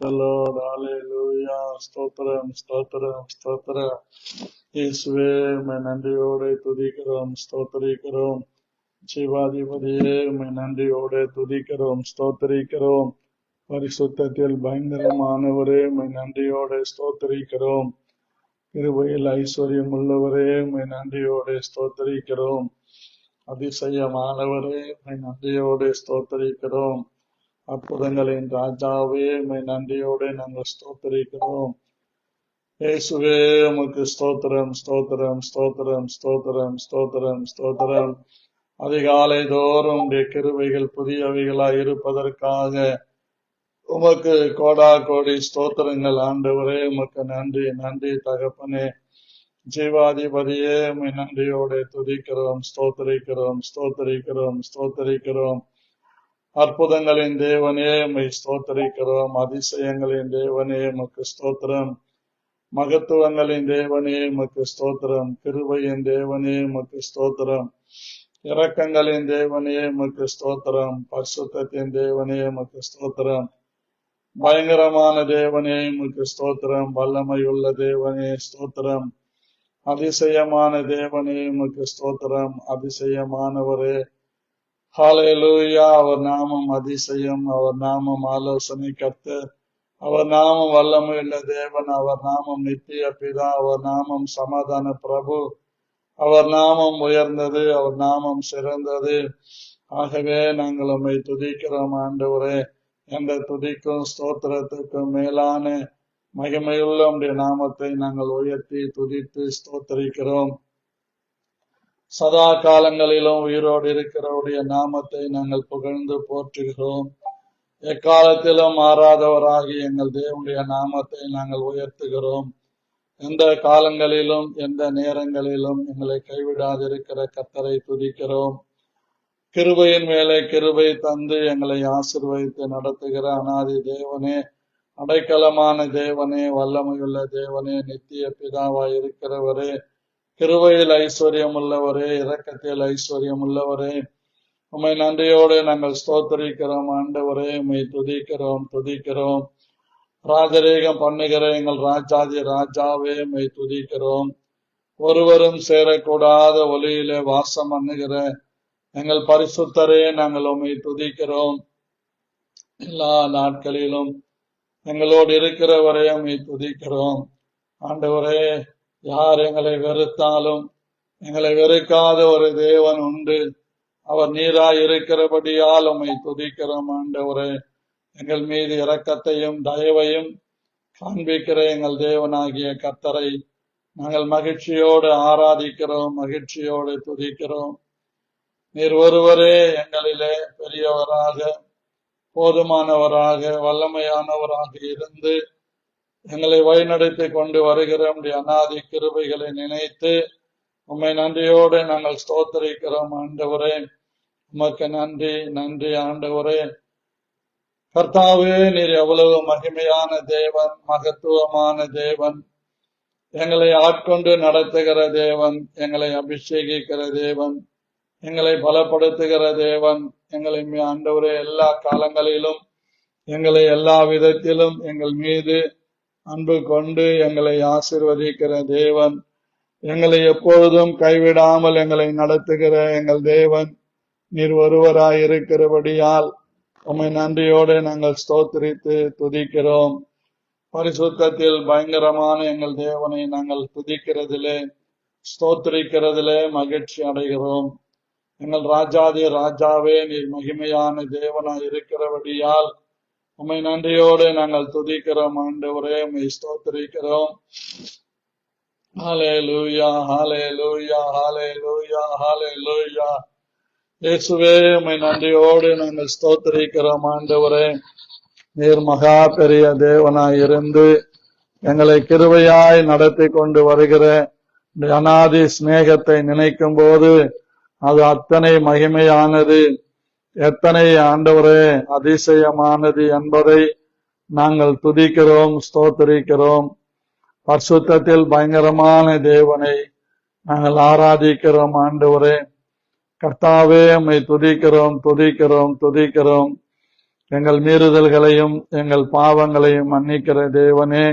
the Lord. Hallelujah. ஸ்தோத்திரம் ஸ்தோத்திரம் ஸ்தோத்திரம். இயேசுவே உம்மை நன்றியோடு துதிக்கிறோம் ஸ்தோத்திரிக்கிறோம். சிவாதிபதியே உம்மை நன்றியோடு துதிக்கிறோம் ஸ்தோத்திரிக்கிறோம். பரிசுத்தத்தில் பயங்கரமானவரே உம்மை நன்றியோடு ஸ்தோத்திரிக்கிறோம். கிருபையில் ஐஸ்வர்யம் உள்ளவரே உம்மை நன்றியோடு ஸ்தோத்திரிக்கிறோம். அதிசயமானவரே உம்மை நன்றியோடு ஸ்தோத்திரிக்கிறோம். அற்புதங்களின் ராஜாவே உம்மை நன்றியோடு நாங்கள் ஸ்தோத்திரிக்கிறோம். இயேசுவே உமக்கு ஸ்தோத்திரம் ஸ்தோத்திரம் ஸ்தோத்திரம் ஸ்தோத்திரம் ஸ்தோத்திரம் ஸ்தோத்திரம். அதிகாலை தோறும் உடைய கிருபைகள் புதியவைகளாய் இருப்பதற்காக உமக்கு கோடா கோடி ஸ்தோத்திரங்கள் ஆண்டவரே. உமக்கு நன்றி நன்றி தகப்பனே. ஜீவாதிபதியே உம்மை நன்றியோடு துதிக்கிறோம் ஸ்தோத்திரிக்கிறோம் ஸ்தோத்திரிக்கிறோம் ஸ்தோத்திரிக்கிறோம். அற்புதங்களின் தேவனே உம்மை ஸ்தோத்திரிக்கிறோம். அதிசயங்களின் தேவனே உமக்கு ஸ்தோத்திரம். மகத்துவங்களின் தேவனே உமக்கு ஸ்தோத்திரம். கிருபையின் தேவனே உமக்கு ஸ்தோத்திரம். இரக்கங்களின் தேவனே உமக்கு ஸ்தோத்திரம். பரிசுத்தத்தின் தேவனே உமக்கு ஸ்தோத்திரம். பயங்கரமான தேவனே உமக்கு ஸ்தோத்திரம். வல்லமையுள்ள தேவனே ஸ்தோத்திரம். அதிசயமான தேவனே உமக்கு ஸ்தோத்திரம். அதிசயமானவரே. ஹல்லேலூயா. அவர் நாமம் அதிசயம். அவர் நாமம் ஆலோசனை கர்த்தர். அவர் நாமம் வல்லமையுள்ள தேவன். அவர் நாமம் நித்திய பிதா. அவர் நாமம் சமாதான பிரபு. அவர் நாமம் உயர்ந்தது. அவர் நாமம் சிறந்தது. ஆகவே நாங்கள் உம்மை துதிக்கிறோம் ஆண்டவரே. எந்த துதிக்கும் ஸ்தோத்திரத்துக்கும் மேலான மகிமையுள்ள உம்முடைய நாமத்தை நாங்கள் உயர்த்தி துதித்து ஸ்தோத்திரிக்கிறோம். சதா காலங்களிலும் உயிரோடு இருக்கிறவருடைய நாமத்தை நாங்கள் புகழ்ந்து போற்றுகிறோம். எக்காலத்திலும் மாறாதவராகி எங்கள் தேவனுடைய நாமத்தை நாங்கள் உயர்த்துகிறோம். எந்த காலங்களிலும் எந்த நேரங்களிலும் எங்களை கைவிடாதிருக்கிற கர்த்தரை துதிக்கிறோம். கிருபையின் மேலே கிருபை தந்து எங்களை ஆசீர்வதித்து நடத்துகிற அநாதி தேவனே, அடைக்கலமான தேவனே, வல்லமையுள்ள தேவனே, நித்திய பிதாவாய் இருக்கிறவரே, கிருபையில் ஐஸ்வர்யம் உள்ளவரே, இரக்கத்தில் ஐஸ்வர்யம் உள்ளவரே, உம்மை நன்றியோடு நாங்கள் ஸ்தோத்திரிக்கிறோம் ஆண்டவரே. உம்மை துதிக்கிறோம் துதிக்கிறோம். ராஜரீகம் பண்ணுகிற எங்கள் ராஜாதி ராஜாவே உம்மை துதிக்கிறோம். ஒருவரும் சேரக்கூடாத ஒளியிலே வாசம் பண்ணுகிற எங்கள் பரிசுத்தரே நாங்கள் உம்மை துதிக்கிறோம். எல்லா நாட்களிலும் எங்களோடு இருக்கிறவரே உம்மை துதிக்கிறோம். ஆண்டவரே, யார் எங்களை வெறுத்தாலும் எங்களை வெறுக்காத ஒரு தேவன் உண்டு. அவர் நீராய் இருக்கிறபடியால் உம்மை துதிக்கிறோம் ஆண்டவரே. எங்கள் மீது இரக்கத்தையும் தயவையும் காண்பிக்கிற எங்கள் தேவனாகிய கர்த்தரை நாங்கள் மகிழ்ச்சியோடு ஆராதிக்கிறோம், மகிழ்ச்சியோடு துதிக்கிறோம். நீர் ஒருவரே எங்களிலே பெரியவராக, போதுமானவராக, வல்லமையானவராக இருந்து எங்களை வழிநடத்தி கொண்டு வருகிற உம்முடைய அநாதி கிருபைகளை நினைத்து உம்மை நன்றியோடு நாங்கள் ஸ்தோத்திரிக்கிறோம் ஆண்டவரே. உமக்கு நன்றி நன்றி ஆண்டவரே. கர்த்தாவே, நீர் எவ்வளவு மகிமையான தேவன், மகத்துவமான தேவன், எங்களை ஆட்கொண்டு நடத்துகிற தேவன், எங்களை அபிஷேகிக்கிற தேவன், எங்களை பலப்படுத்துகிற தேவன், எங்களை ஆண்டவரே எல்லா காலங்களிலும் எங்களை எல்லா விதத்திலும் எங்கள் மீது அன்பு கொண்டு எங்களை ஆசீர்வதிக்கிற தேவன், எங்களை எப்பொழுதும் கைவிடாமல் எங்களை நடத்துகிற எங்கள் தேவன் நீர் ஒருவராய் இருக்கிறபடியால் உம்மை நன்றியோடு நாங்கள் ஸ்தோத்திரித்து துதிக்கிறோம். பரிசுத்தத்தில் பயங்கரமான எங்கள் தேவனை நாங்கள் துதிக்கிறதிலே ஸ்தோத்திரிக்கிறதிலே மகிழ்ச்சி அடைகிறோம். எங்கள் ராஜாதி ராஜாவே, நீர் மகிமையான தேவனாய் இருக்கிறபடியால் உம்மை நன்றியோடு நாங்கள் துதிக்கிறோம் ஆண்டவரே. உம்மை ஸ்தோத்திரிக்கிறோம். ஹல்லேலூயா ஹல்லேலூயா ஹல்லேலூயா ஹல்லேலூயா. இயேசுவே, உம்மை நன்றியோடு நாங்கள் ஸ்தோத்திரிக்கிறோம் ஆண்டவரே. நீர் மகா பெரிய தேவனாய் இருந்து எங்களை கிருபையாய் நடத்தி கொண்டு வருகிற அநாதி சிநேகத்தை நினைக்கும் போது அது அத்தனை மகிமையானது, எத்தனை ஆண்டவரே அதிசயமானது என்பதை நாங்கள் துதிக்கிறோம் ஸ்தோத்திரிக்கிறோம். பரிசுத்தத்தில் பயங்கரமான தேவனை நாங்கள் ஆராதிக்கிறோம் ஆண்டவரே. கர்த்தாவே, உம்மை துதிக்கிறோம் துதிக்கிறோம் துதிக்கிறோம். எங்கள் மீறுதல்களையும் எங்கள் பாவங்களையும் மன்னிக்கிற தேவனே,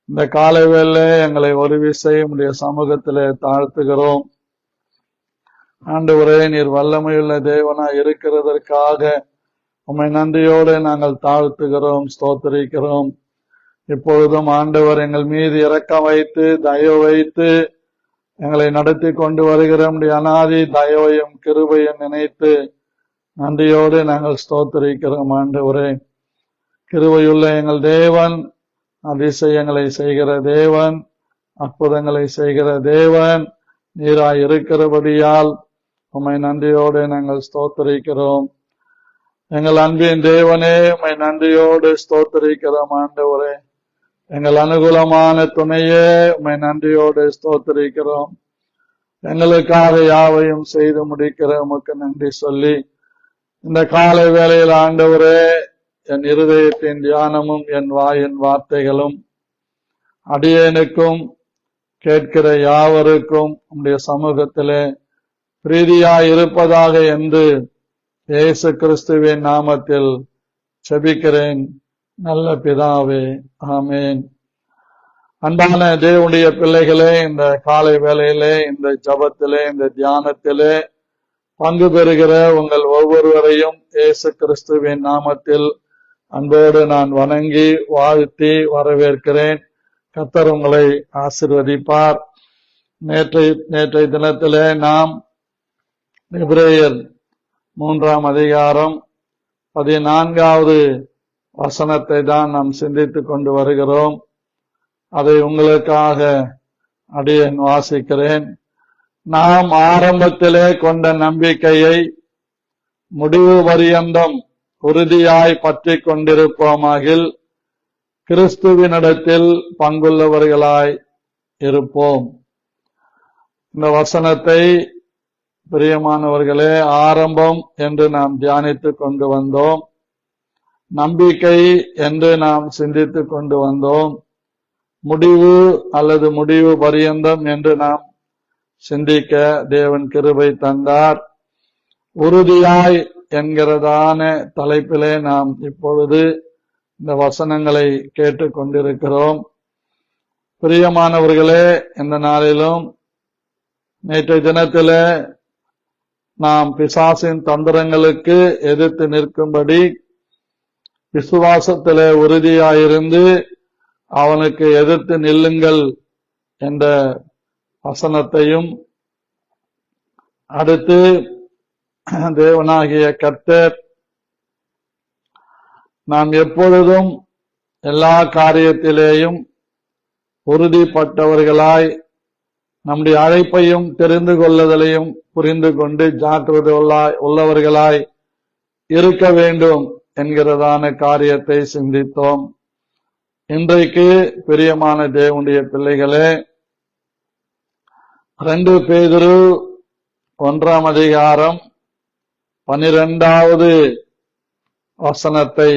இந்த காலை வேளை எங்களை ஒரு விசை உடைய சமூகத்திலே தாழ்த்துகிறோம். ஆண்டவரே, நீர் வல்லமையுள்ள தேவனாய் இருக்கிறதற்காக உம்மை நன்றியோடு நாங்கள் தாழ்த்துகிறோம், ஸ்தோத்திரிக்கிறோம். இப்பொழுதும் ஆண்டவர் எங்கள் மீது இரக்கம் வைத்து தயவு வைத்து எங்களை நடத்தி கொண்டு வருகிற உம்முடைய அநாதி தயவையும் கிருபையும் நினைத்து நன்றியோடு நாங்கள் ஸ்தோத்திரிக்கிறோம். ஆண்டவரே, கிருபையுள்ள எங்கள் தேவன், அதிசயங்களை செய்கிற தேவன், அற்புதங்களை செய்கிற தேவன் நீராய் இருக்கிறபடியால் உம்மை நன்றியோடு நாங்கள் ஸ்தோத்திரிக்கிறோம். எங்கள் அன்பின் தேவனே, உம்மை நன்றியோடு ஸ்தோத்திரிக்கிறோம். ஆண்டவரே, எங்கள் அனுகூலமான துணையே, உம்மை நன்றியோடு ஸ்தோத்திரிக்கிறோம். எங்களுக்காக யாவையும் செய்து முடிக்கிற உமக்கு நன்றி சொல்லி, இந்த காலை வேளையில் ஆண்டவரே, என் இருதயத்தின் தியானமும் என் வாயின் வார்த்தைகளும் அடியேனுக்கும் கேட்கிற யாவருக்கும் உம்முடைய சமூகத்திலே பிரீதியாய் இருப்பதாக என்று இயேசு கிறிஸ்துவின் நாமத்தில் செபிக்கிறேன் நல்ல பிதாவே, ஆமேன். அன்பான தேவனுடைய பிள்ளைகளே, இந்த காலை வேளையிலே, இந்த ஜபத்திலே, இந்த தியானத்திலே பங்கு பெறுகிற உங்கள் ஒவ்வொருவரையும் இயேசு கிறிஸ்துவின் நாமத்தில் அன்போடு நான் வணங்கி வாழ்த்தி வரவேற்கிறேன். கர்த்தர் உங்களை ஆசீர்வதிப்பார். நேற்றைய தினத்திலே நாம் எபிரேயர் 3ஆம் அதிகாரம் 14வது வசனத்தை தான் நாம் சிந்தித்துக் கொண்டு வருகிறோம். அதை உங்களுக்காக அடியேன் வாசிக்கிறேன். நாம் ஆரம்பத்திலே கொண்ட நம்பிக்கையை முடிவு பரியந்தம் உறுதியாய் பற்றி கொண்டிருப்போமாகில் கிறிஸ்துவினிடத்தில் பங்குள்ளவர்களாய் இருப்போம். இந்த வசனத்தை பிரியமானவர்களே, ஆரம்பம் என்று நாம் தியானித்துக் கொண்டு வந்தோம். நம்பிக்கை என்று நாம் சிந்தித்துக் கொண்டு வந்தோம். முடிவு அல்லது முடிவு பரியந்தம் என்று நாம் சிந்திக்க தேவன் கிருபை தந்தார். உறுதியாய் என்கிறதான தலைப்பிலே நாம் இப்பொழுது இந்த வசனங்களை கேட்டுக் கொண்டிருக்கிறோம். பிரியமானவர்களே, இந்த நாளிலும் நேற்றைய தினத்திலே நாம் பிசாசின் தந்திரங்களுக்கு எதிர்த்து நிற்கும்படி விசுவாசத்திலே உறுதியாயிருந்து அவனுக்கு எதிர்த்து நில்லுங்கள் என்ற வசனத்தையும், அடுத்து தேவனாகிய கர்த்தர் நாம் எப்பொழுதும் எல்லா காரியத்திலேயும் உறுதிப்பட்டவர்களாய் நம்முடைய அழைப்பையும் தெரிந்து கொள்ளுதலையும் புரிந்து கொண்டு ஜாக்கிரதை உள்ளவர்களாய் இருக்க வேண்டும் என்கிறதான காரியத்தை சிந்தித்தோம். இன்றைக்கு பிரியமான தேவனுடைய பிள்ளைகளே, 2 பேதுரு 1ஆம் அதிகாரம் 12வது வசனத்தை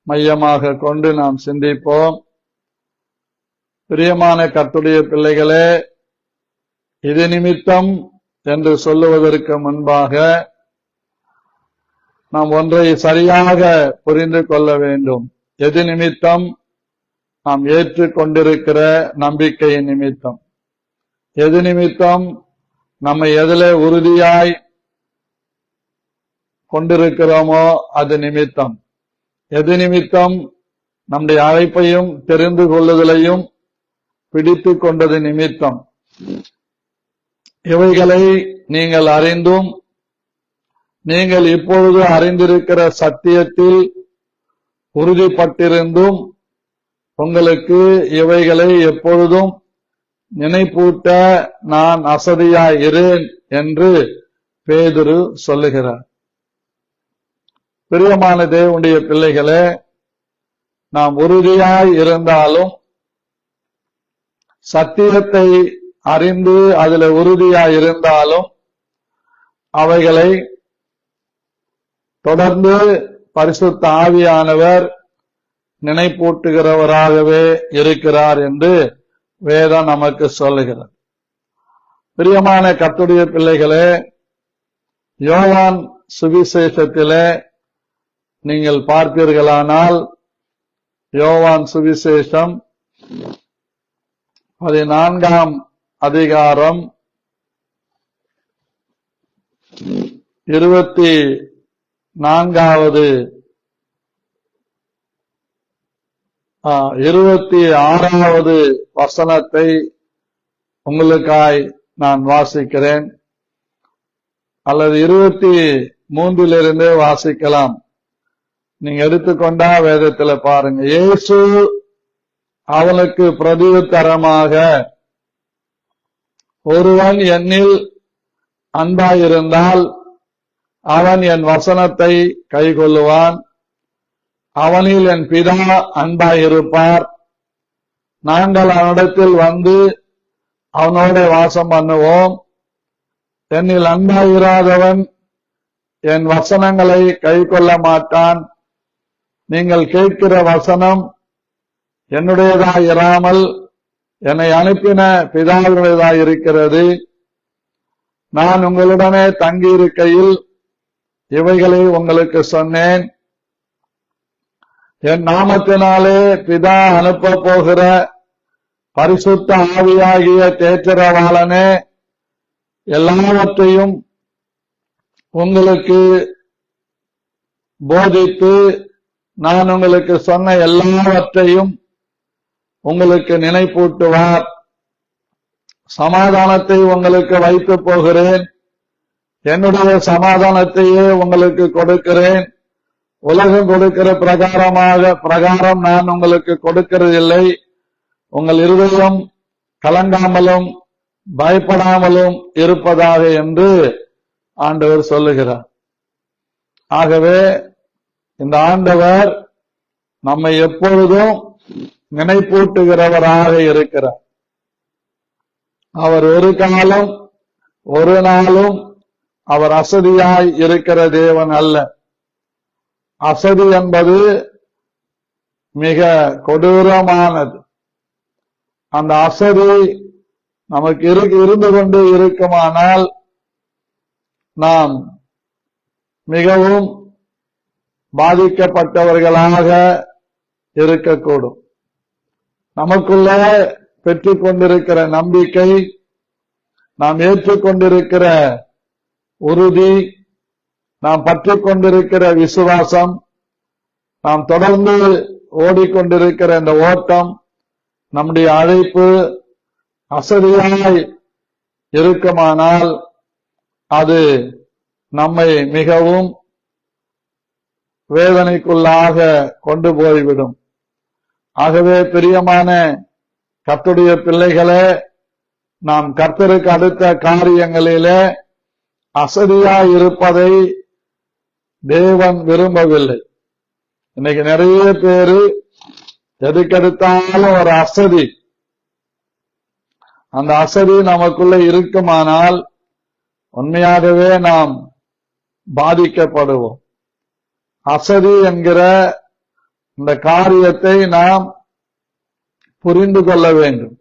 மையமாக கொண்டு நாம் சிந்திப்போம். பிரியமான கர்த்தருடைய பிள்ளைகளே, இது நிமித்தம் என்று சொல்லுவதற்கு முன்பாக நாம் ஒன்றை சரியாக புரிந்து கொள்ள வேண்டும். எது நிமித்தம்? நாம் ஏற்றுக்கொண்டிருக்கிற நம்பிக்கையின் நிமித்தம். எது நிமித்தம்? நம்மை எதிலே உறுதியாய் கொண்டிருக்கிறோமோ அது நிமித்தம். எது நிமித்தம்? நம்முடைய அழைப்பையும் தெரிந்து கொள்ளுதலையும் பிடித்து கொண்டது நிமித்தம். இவைகளை நீங்கள் அறிந்தும் நீங்கள் இப்பொழுது அறிந்திருக்கிற சத்தியத்தில் உறுதிப்பட்டிருந்தும் உங்களுக்கு இவைகளை எப்பொழுதும் நினைப்பூட்ட நான் அசதியாய் இரேன் என்று பேதுரு சொல்லுகிறார். பிரியமான தேவனுடைய பிள்ளைகளே, நாம் உறுதியாய் இருந்தாலும் சத்தியத்தை அறிந்து அதில் உறுதியாய் இருந்தாலும் அவைகளை தொடர்ந்து பரிசுத்த ஆவியானவர் நினைப்பூட்டுகிறவராகவே இருக்கிறார் என்று வேதம் நமக்கு சொல்லுகிறது. பிரியமான கர்த்தருடைய பிள்ளைகளே, யோவான் சுவிசேஷத்திலே நீங்கள் பார்ப்பீர்களானால் யோவான் சுவிசேஷம் 14ஆம் அதிகாரம் 26வது 26வது வசனத்தை உங்களுக்காய் நான் வாசிக்கிறேன், அல்லது 23லிருந்தே வாசிக்கலாம். நீங்க எடுத்துக்கொண்டா வேதத்துல பாருங்க. இயேசு அவனுக்கு பிரதியுத்தரமாக, ஒருவன் என்னில் அன்பாயிருந்தால் அவன் என் வசனத்தை கைக்கொள்ளுவான், அவனில் என் பிதா அன்பாயிருப்பார், நாங்கள் அவனிடத்தில் வந்து அவனோட வாசம் பண்ணுவோம். என்னில் அன்பாயிராதவன் என் வசனங்களை கைக்கொள்ள மாட்டான். நீங்கள் கேட்கிற வசனம் என்னுடையதாய் இராமல் என்னை அனுப்பின பிதாவினுடையதாய் இருக்கிறது. நான் உங்களுடனே தங்கியிருக்கையில் இவைகளை உங்களுக்கு சொன்னேன். என் நாமத்தினாலே பிதா அனுப்ப போகிற பரிசுத்த ஆவியாகிய தேற்றரவாளனே எல்லாவற்றையும் உங்களுக்கு போதித்து நான் உங்களுக்கு சொன்ன எல்லாவற்றையும் உங்களுக்கு நினைப்பூட்டுவார். சமாதானத்தை உங்களுக்கு வைத்து போகிறேன், என்னுடைய சமாதானத்தையே உங்களுக்கு கொடுக்கிறேன். உலகம் கொடுக்கிற பிரகாரம் நான் உங்களுக்கு கொடுக்கிறதில்லை. உங்கள் இருதயம் கலங்காமலும் பயப்படாமலும் இருப்பதாக என்று ஆண்டவர் சொல்லுகிறார். ஆகவே இந்த ஆண்டவர் நம்மை எப்பொழுதும் நினைப்பூட்டுகிறவராக இருக்கிறார். அவர் ஒரு காலம் ஒரு நாளும் அவர் அசதியாய் இருக்கிற தேவன் அல்ல. அசதி என்பது மிக கொடூரமானது. அந்த அசதி நமக்கு இருந்து கொண்டு இருக்குமானால் நாம் மிகவும் பாதிக்கப்பட்டவர்களாக இருக்கக்கூடும். நமக்குள்ள பெற்றுக் கொண்டிருக்கிற நம்பிக்கை, நாம் ஏற்றுக்கொண்டிருக்கிற உறுதி, நாம் பற்றிக் கொண்டிருக்கிற விசுவாசம், நாம் தொடர்ந்து ஓடிக்கொண்டிருக்கிற இந்த ஓட்டம், நம்முடைய அழைப்பு அசதியாய் இருக்குமானால் அது நம்மை மிகவும் வேதனைக்குள்ளாக கொண்டு போய்விடும். ஆகவே பிரியமான கர்த்தருடைய பிள்ளைகளே, நாம் கர்த்தருக்கு அடுத்த காரியங்களிலே அசதியாய் இருப்பதை தேவன் விரும்பவில்லை. இன்னைக்கு நிறைய பேரு எதுக்கெடுத்தாலும் ஒரு அசதி, அந்த அசதி நமக்குள்ள இருக்குமானால் உண்மையாகவே நாம் பாதிக்கப்படுவோம். அசதி என்கிற இந்த காரியத்தை நாம் புரிந்து கொள்ள வேண்டும்.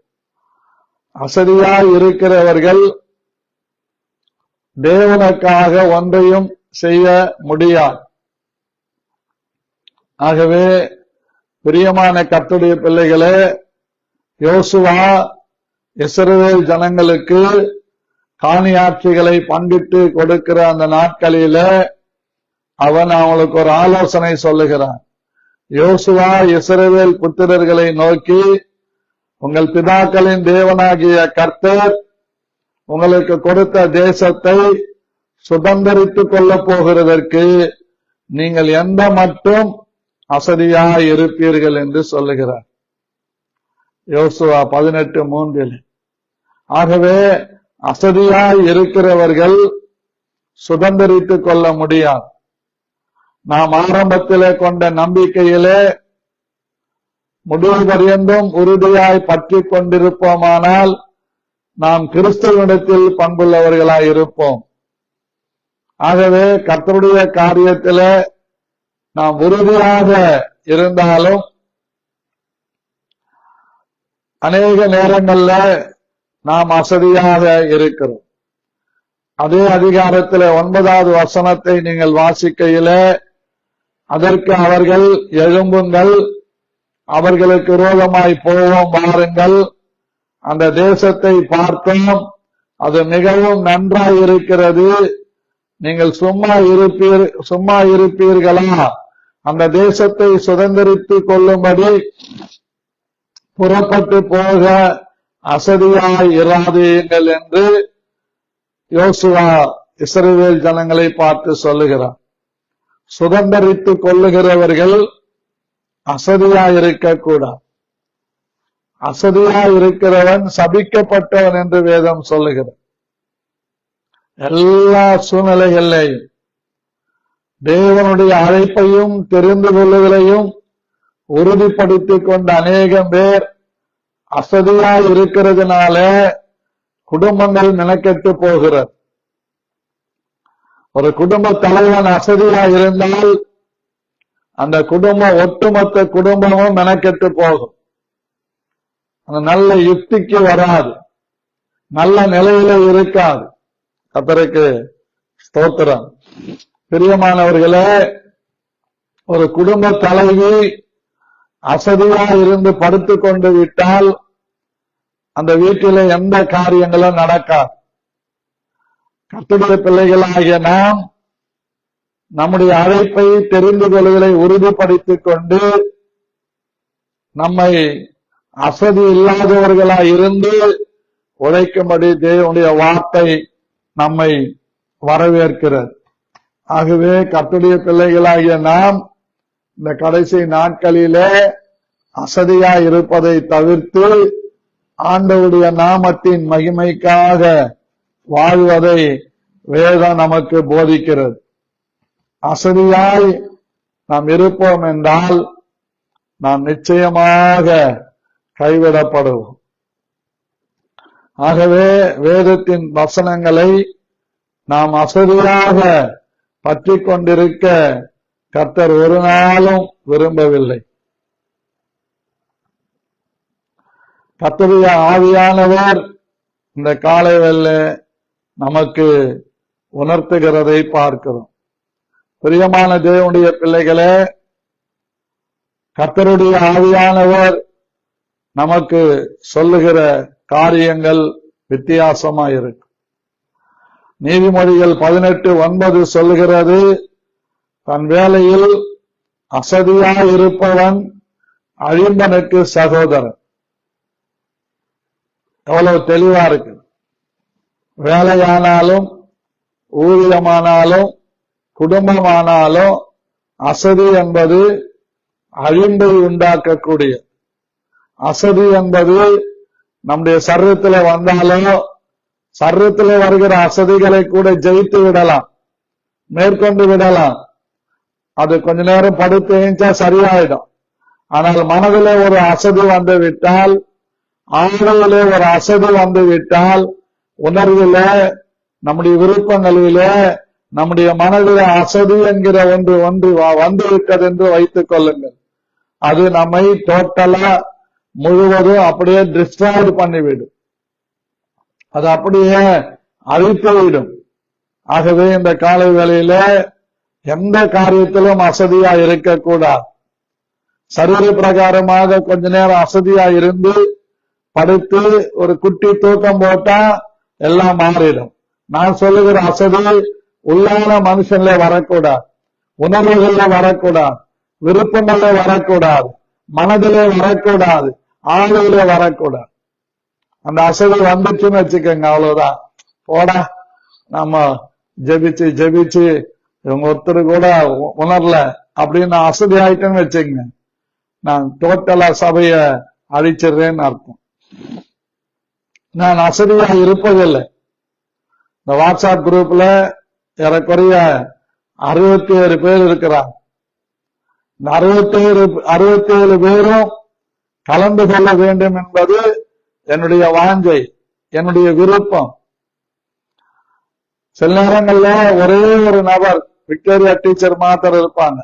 அசதியாய் இருக்கிறவர்கள் தேவனுக்காக ஒன்றையும் செய்ய முடியாது. ஆகவே பிரியமான கர்த்தருடைய பிள்ளைகளே, யோசுவா இஸ்ரவேல் ஜனங்களுக்கு காணியாட்சிகளை பங்கிட்டு கொடுக்கிற அந்த நாட்களில அவன் அவங்களுக்கு ஒரு ஆலோசனை சொல்லுகிறான். யோசுவா இஸ்ரவேல் புத்திரர்களை நோக்கி, உங்கள் பிதாக்களின் தேவனாகிய கர்த்தர் உங்களுக்கு கொடுத்த தேசத்தை சுதந்திரித்துக் கொள்ள போகிறதற்கு நீங்கள் எந்த மட்டும் அசதியாய் இருப்பீர்கள் என்று சொல்லுகிறார். யோசுவா 18:3. ஆகவே அசதியாய் இருக்கிறவர்கள் சுதந்திரித்துக் கொள்ள முடியாது. நாம் ஆரம்பத்திலே கொண்ட நம்பிக்கையிலே முடிவு பரியந்தும் உறுதியாய் பற்றி கொண்டிருப்போமானால் நாம் கிறிஸ்துவனிடத்தில் பங்குள்ளவர்களாய் இருப்போம். ஆகவே கர்த்தருடைய காரியத்திலே நாம் உறுதியாக இருந்தாலும் அநேக நேரங்கள்ல நாம் அசதியாக இருக்கிறோம். அதே அதிகாரத்தில் 9வது வசனத்தை நீங்கள் வாசிக்கையில அதற்கு அவர்கள், எழும்புங்கள், அவர்களுக்கு விரோதமாய் போவோம், வாருங்கள், அந்த தேசத்தை பார்த்தோம், அது மிகவும் நன்றாய் இருக்கிறது, நீங்கள் சும்மா இருப்பீர்களா? அந்த தேசத்தை சுதந்திரித்துக் கொள்ளும்படி புறப்பட்டு போக அசதியாய் இராதீர்கள் என்று யோசுவா இஸ்ரவேல் ஜனங்களை பார்த்து சொல்லுகிறார். சுதந்திரித்துக் கொள்ளுகிறவர்கள் அசதியாய் இருக்கக்கூடாது. அசதியாய் இருக்கிறவன் சபிக்கப்பட்டவன் என்று வேதம் சொல்லுகிறது. எல்லா சூழ்நிலைகளிலேயும் தேவனுடைய அழைப்பையும் தெரிந்து கொள்ளுதலையும் உறுதிப்படுத்திக் கொண்ட அநேகம் பேர் அசதியாய் இருக்கிறதுனால குடும்பங்கள் நினைக்கட்டு போகிறது. ஒரு குடும்ப தலைவன் அசதியாய் இருந்தால் அந்த குடும்பம், ஒட்டுமொத்த குடும்பமும் மெனக்கெட்டு போகும். அந்த நல்ல யுக்திக்கு வராது, நல்ல நிலையில இருக்காது. கர்த்தருக்கு ஸ்தோத்திரம். பிரியமானவர்களே, ஒரு குடும்ப தலைவி அசதியா இருந்து படுத்து கொண்டு விட்டால் அந்த வீட்டில எந்த காரியங்களும் நடக்காது. கர்த்தருடைய பிள்ளைகளாகிய நாம் நம்முடைய அழைப்பை தெரிந்து கொள்வதை உறுதிப்படுத்திக் கொண்டு நம்மை அசதி இல்லாதவர்களாய் இருந்து உழைக்கும்படி தேவனுடைய வார்த்தை நம்மை வரவேற்கிறது. ஆகவே கர்த்தருடைய பிள்ளைகளாகிய நாம் இந்த கடைசி நாட்களிலே அசதியாய் இருப்பதை தவிர்த்து ஆண்டவருடைய நாமத்தின் மகிமைக்காக வாழ்வதை வேதம் நமக்கு போதிக்கிறது. அசதியாய் நாம் இருப்போம் என்றால் நாம் நிச்சயமாக கைவிடப்படுவோம். ஆகவே வேதத்தின் வசனங்களை நாம் அசதியாக பற்றி கொண்டிருக்க கர்த்தர் ஒரு நாளும் விரும்பவில்லை. கர்த்தருடைய ஆவியானவர் இந்த காலை வேளை நமக்கு உணர்த்துகிறதை பார்க்கிறோம். பிரியமான தேவனுடைய பிள்ளைகளே, கர்த்தருடைய ஆவியானவர் நமக்கு சொல்லுகிற காரியங்கள் வித்தியாசமாயிருக்கு. நீதிமொழிகள் 18:9 சொல்லுகிறது, தன் வேலையில் அசதியாய் இருப்பவன் அழிம்பனுக்கு சகோதரன். எவ்வளவு தெளிவா இருக்கு. வேலையானாலும் ஊதியமானாலும் குடும்பமானாலும் அசதி என்பது அழிம்பை உண்டாக்கக்கூடிய, அசதி என்பது நம்முடைய சரீரத்தில் வந்தாலும் சரீரத்தில் வருகிற அசதிகளை கூட ஜெயித்து விடலாம், மேற்கொண்டு விடலாம். அது கொஞ்ச நேரம் படுத்து ஏஞ்சா சரியாயிடும். ஆனால் மனதிலே ஒரு அசதி வந்து விட்டால், ஆழ்விலே ஒரு அசதி வந்து விட்டால், உணர்வில, நம்முடைய விருப்பங்களிலே, நம்முடைய மனதிலே அசதி என்கிற ஒன்று வந்து விட்டது என்று வைத்துக் கொள்ளுங்கள். அது நம்மை டோட்டலா முழுவதும் அப்படியே டிஸ்ட்ராய்டு பண்ணிவிடும், அது அப்படியே அழித்துவிடும். ஆகவே இந்த காலை வேளையில எந்த காரியத்திலும் அசதியா இருக்கக்கூடாது. சரீர பிரகாரமாக கொஞ்ச நேரம் அசதியா இருந்து படுத்து ஒரு குட்டி தூக்கம் போட்டா எல்லாம் மாறிடும். நான் சொல்லுகிற அசதி உள்ளான மனுஷன்ல வரக்கூடாது, உணர்வுகள்ல வரக்கூடாது, விருப்பங்கள்ல வரக்கூடாது, மனதிலே வரக்கூடாது, ஆளுல வரக்கூடாது. அந்த அசதி வந்துச்சுன்னு வச்சுக்கோங்க, அவ்வளவுதான். போடா, நம்ம ஜெபிச்சு ஜெபிச்சு இவங்க ஒருத்தர் கூட உணரல அப்படின்னு அசதி ஆயிட்டேன்னு வச்சுக்கங்க, நான் டோட்டலா சபைய அழிச்சிடுறேன்னு அர்த்தம். நான் அசதியா இருப்பதில்லை. இந்த வாட்ஸ்அப் குரூப்ல ஏறக்குறைய 67 பேர் இருக்கிறாங்க. இந்த 67 பேரும் கலந்து கொள்ள வேண்டும் என்பது என்னுடைய வாஞ்சை, என்னுடைய விருப்பம். சில நேரங்கள்ல ஒரே ஒரு நபர், விக்டோரியா டீச்சர் மாத்திரம் இருப்பாங்க.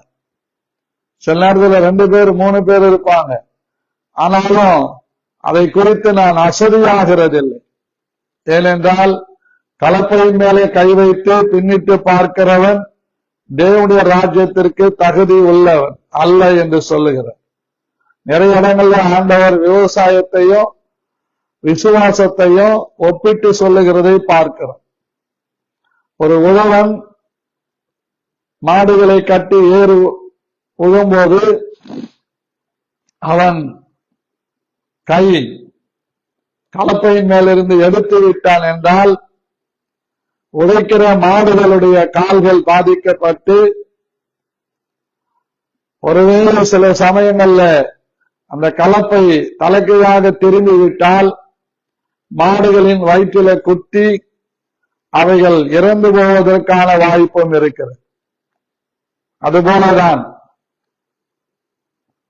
சில நேரத்தில் 2 பேர் 3 பேர் இருப்பாங்க. ஆனாலும் அதை குறித்து நான் அசதியாகிறதில்லை. ஏனென்றால் கலப்பையின் மேலே கை வைத்து பின்னிட்டு பார்க்கிறவன் தேவனுடைய ராஜ்யத்திற்கு தகுதி உள்ளவன் அல்ல என்று சொல்லுகிறார். நிறைய இடங்கள்ல ஆண்டவர் விவசாயத்தையும் விசுவாசத்தையும் ஒப்பிட்டு சொல்லுகிறதை பார்க்கிறோம். ஒரு உழவன் மாடுகளை கட்டி ஏறு உழும்போது அவன் கை கலப்பையின் மேலிருந்து எடுத்து விட்டான் என்றால் உழைக்கிற மாடுகளுடைய கால்கள் பாதிக்கப்பட்டு ஒருவேளை சில சமயங்கள்ல அந்த கலப்பை தலைகீழாக திரும்பி விட்டால் மாடுகளின் வயிற்றில குத்தி அவைகள் இறந்து போவதற்கான வாய்ப்பும் இருக்கிறது. அதுபோலதான்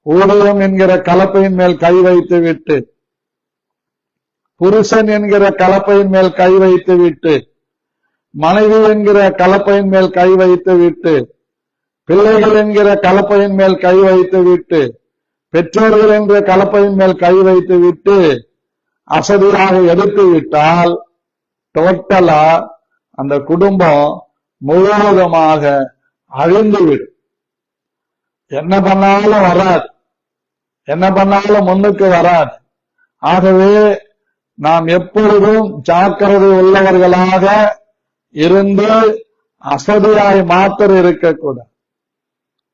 ஊதியம் என்கிற கலப்பையின் மேல் கை வைத்து விட்டு, புருஷன் என்கிற கலப்பையின் மேல் கை வைத்து விட்டு, மனைவி என்கிற கலப்பையின் மேல் கை வைத்து விட்டு, பிள்ளைகள் என்கிற கலப்பையின் மேல் கை வைத்து விட்டு, பெற்றோர்கள் என்ற கலப்பையின் மேல் கை வைத்து விட்டு அசதியாக எடுத்து விட்டால் டோட்டலா அந்த குடும்பம் முழுவதுமாக அழிந்துவிடும். என்ன பண்ணாலும் வராது, என்ன பண்ணாலும் முன்னுக்கு வராது. ஆகவே நாம் எப்பொழுதும் ஜாக்கிரதை உள்ளவர்களாக இருந்து அசதியாய் மாத்திரம் இருக்கக்கூடாது.